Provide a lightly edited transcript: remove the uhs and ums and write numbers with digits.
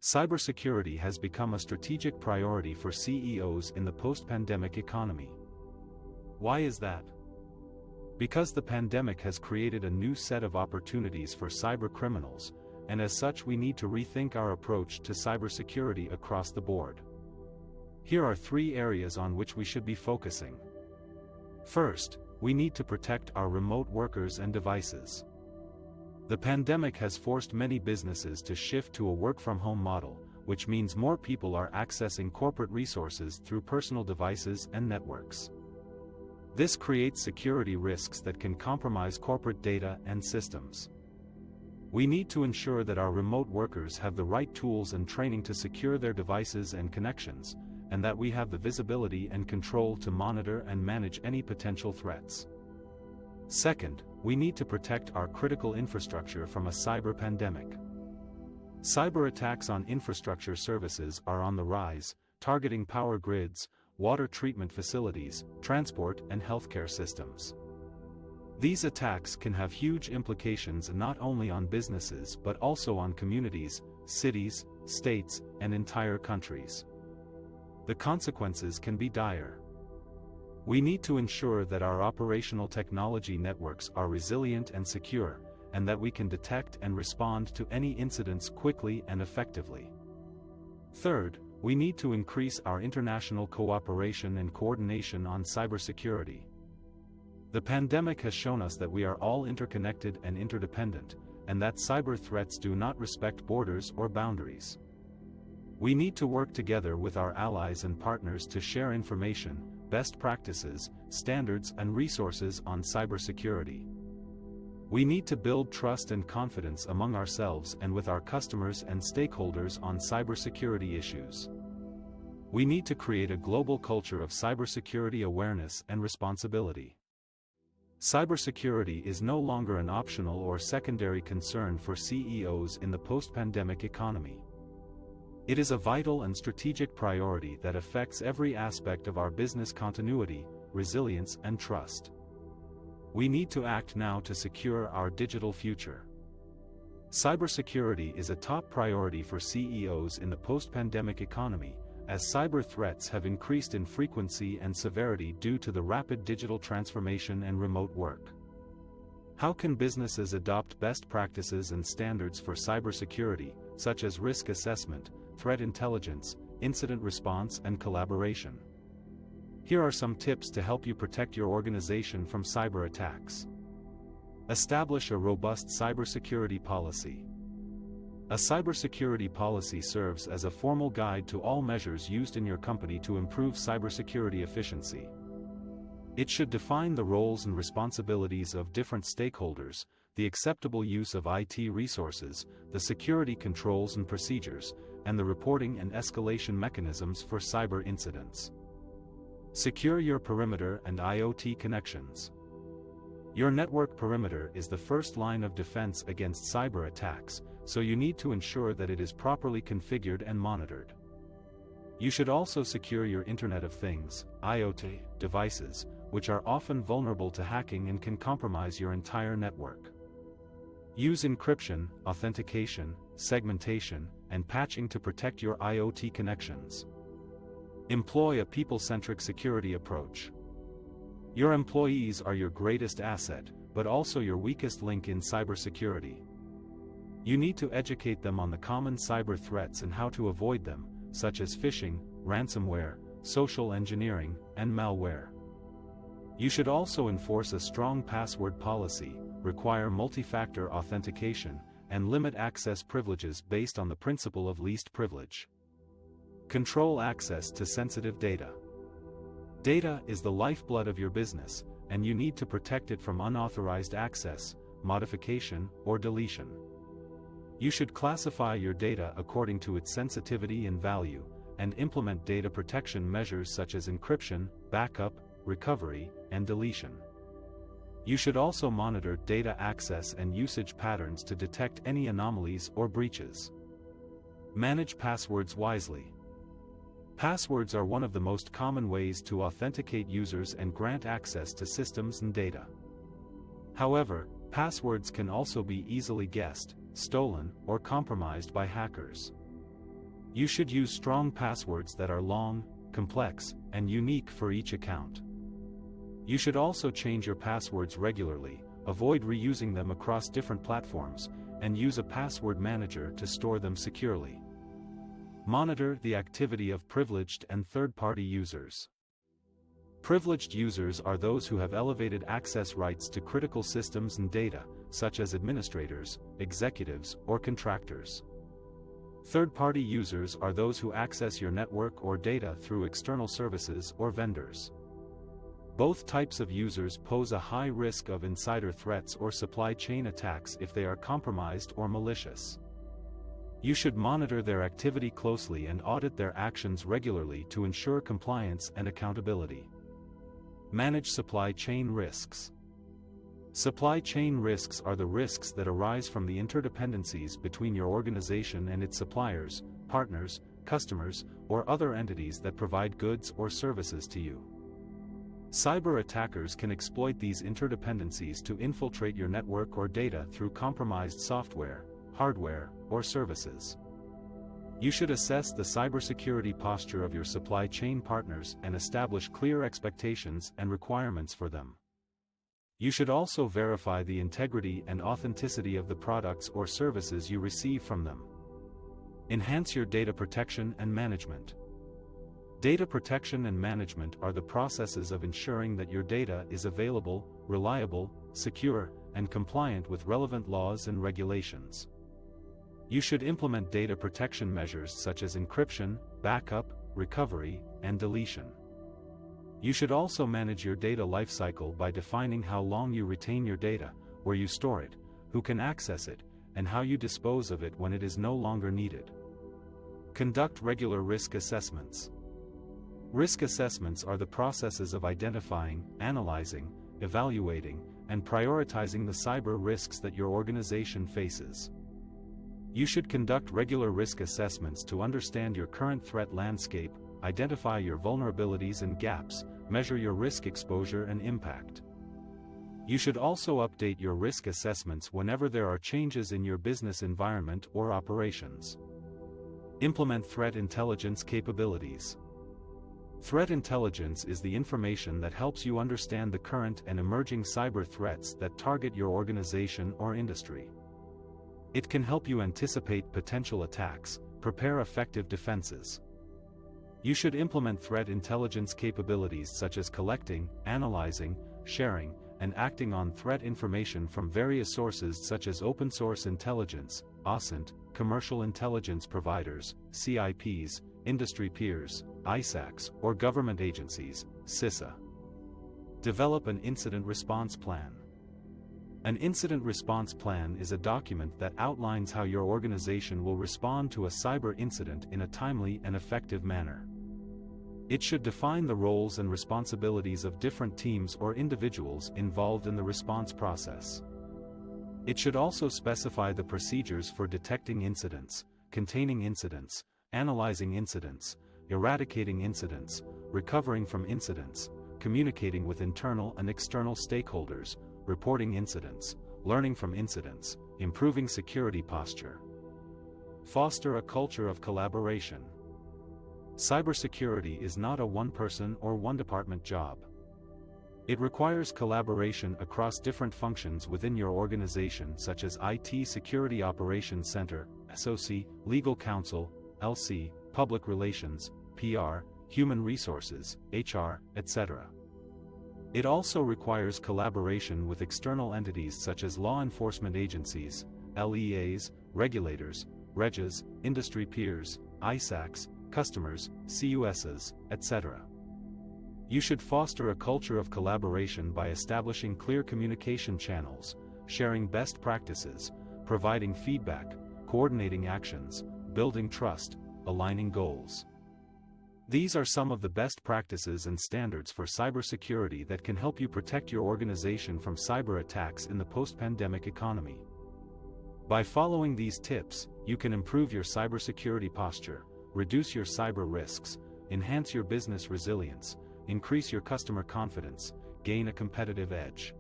Cybersecurity has become a strategic priority for CEOs in the post-pandemic economy. Why is that? Because the pandemic has created a new set of opportunities for cyber criminals, and as such we need to rethink our approach to cybersecurity across the board. Here are 3 areas on which we should be focusing. First, we need to protect our remote workers and devices. The pandemic has forced many businesses to shift to a work-from-home model, which means more people are accessing corporate resources through personal devices and networks. This creates security risks that can compromise corporate data and systems. We need to ensure that our remote workers have the right tools and training to secure their devices and connections, and that we have the visibility and control to monitor and manage any potential threats. Second, we need to protect our critical infrastructure from a cyber pandemic. Cyber attacks on infrastructure services are on the rise, targeting power grids, water treatment facilities, transport and healthcare systems. These attacks can have huge implications not only on businesses but also on communities, cities, states, and entire countries. The consequences can be dire. We need to ensure that our operational technology networks are resilient and secure, and that we can detect and respond to any incidents quickly and effectively. Third, we need to increase our international cooperation and coordination on cybersecurity. The pandemic has shown us that we are all interconnected and interdependent, and that cyber threats do not respect borders or boundaries. We need to work together with our allies and partners to share information, best practices, standards and resources on cybersecurity. We need to build trust and confidence among ourselves and with our customers and stakeholders on cybersecurity issues. We need to create a global culture of cybersecurity awareness and responsibility. Cybersecurity is no longer an optional or secondary concern for CEOs in the post-pandemic economy. It is a vital and strategic priority that affects every aspect of our business continuity, resilience, and trust. We need to act now to secure our digital future. Cybersecurity is a top priority for CEOs in the post-pandemic economy, as cyber threats have increased in frequency and severity due to the rapid digital transformation and remote work. How can businesses adopt best practices and standards for cybersecurity, such as risk assessment, threat intelligence, incident response, and collaboration? Here are some tips to help you protect your organization from cyber attacks. Establish a robust cybersecurity policy. A cybersecurity policy serves as a formal guide to all measures used in your company to improve cybersecurity efficiency. It should define the roles and responsibilities of different stakeholders, the acceptable use of IT resources, the security controls and procedures, and the reporting and escalation mechanisms for cyber incidents. Secure your perimeter and IoT connections. Your network perimeter is the first line of defense against cyber attacks, so you need to ensure that it is properly configured and monitored. You should also secure your Internet of Things, IoT, devices, which are often vulnerable to hacking and can compromise your entire network. Use encryption, authentication, segmentation, and patching to protect your IoT connections. Employ a people-centric security approach. Your employees are your greatest asset, but also your weakest link in cybersecurity. You need to educate them on the common cyber threats and how to avoid them, such as phishing, ransomware, social engineering, and malware. You should also enforce a strong password policy, require multi-factor authentication, and limit access privileges based on the principle of least privilege. Control access to sensitive data. Data is the lifeblood of your business, and you need to protect it from unauthorized access, modification, or deletion. You should classify your data according to its sensitivity and value, and implement data protection measures such as encryption, backup, recovery, and deletion. You should also monitor data access and usage patterns to detect any anomalies or breaches. Manage passwords wisely. Passwords are one of the most common ways to authenticate users and grant access to systems and data. However, passwords can also be easily guessed, stolen, or compromised by hackers. You should use strong passwords that are long, complex, and unique for each account. You should also change your passwords regularly, avoid reusing them across different platforms, and use a password manager to store them securely. Monitor the activity of privileged and third-party users. Privileged users are those who have elevated access rights to critical systems and data, such as administrators, executives, or contractors. Third-party users are those who access your network or data through external services or vendors. Both types of users pose a high risk of insider threats or supply chain attacks if they are compromised or malicious. You should monitor their activity closely and audit their actions regularly to ensure compliance and accountability. Manage supply chain risks. Supply chain risks are the risks that arise from the interdependencies between your organization and its suppliers, partners, customers, or other entities that provide goods or services to you. Cyber attackers can exploit these interdependencies to infiltrate your network or data through compromised software, hardware, or services. You should assess the cybersecurity posture of your supply chain partners and establish clear expectations and requirements for them. You should also verify the integrity and authenticity of the products or services you receive from them. Enhance your data protection and management. Data protection and management are the processes of ensuring that your data is available, reliable, secure, and compliant with relevant laws and regulations. You should implement data protection measures such as encryption, backup, recovery, and deletion. You should also manage your data lifecycle by defining how long you retain your data, where you store it, who can access it, and how you dispose of it when it is no longer needed. Conduct regular risk assessments. Risk assessments are the processes of identifying, analyzing, evaluating, and prioritizing the cyber risks that your organization faces. You should conduct regular risk assessments to understand your current threat landscape, identify your vulnerabilities and gaps, measure your risk exposure and impact. You should also update your risk assessments whenever there are changes in your business environment or operations. Implement threat intelligence capabilities. Threat intelligence is the information that helps you understand the current and emerging cyber threats that target your organization or industry. It can help you anticipate potential attacks, prepare effective defenses. You should implement threat intelligence capabilities such as collecting, analyzing, sharing, and acting on threat information from various sources such as open source intelligence, OSINT, commercial intelligence providers, CIPs, industry peers, ISACs, or government agencies, CISA. Develop an incident response plan. An incident response plan is a document that outlines how your organization will respond to a cyber incident in a timely and effective manner. It should define the roles and responsibilities of different teams or individuals involved in the response process. It should also specify the procedures for detecting incidents, containing incidents, analyzing incidents, eradicating incidents, recovering from incidents, communicating with internal and external stakeholders, reporting incidents, learning from incidents, improving security posture. Foster a culture of collaboration. Cybersecurity is not a one-person or one-department job. It requires collaboration across different functions within your organization such as IT Security Operations Center, SOC, Legal Counsel, LC, Public Relations, PR, Human Resources, HR, etc. It also requires collaboration with external entities such as law enforcement agencies, LEAs, regulators, REGs, industry peers, ISACs, customers, CUSs, etc. You should foster a culture of collaboration by establishing clear communication channels, sharing best practices, providing feedback, coordinating actions, building trust, aligning goals. These are some of the best practices and standards for cybersecurity that can help you protect your organization from cyber attacks in the post-pandemic economy. By following these tips, you can improve your cybersecurity posture, reduce your cyber risks, enhance your business resilience, increase your customer confidence, gain a competitive edge.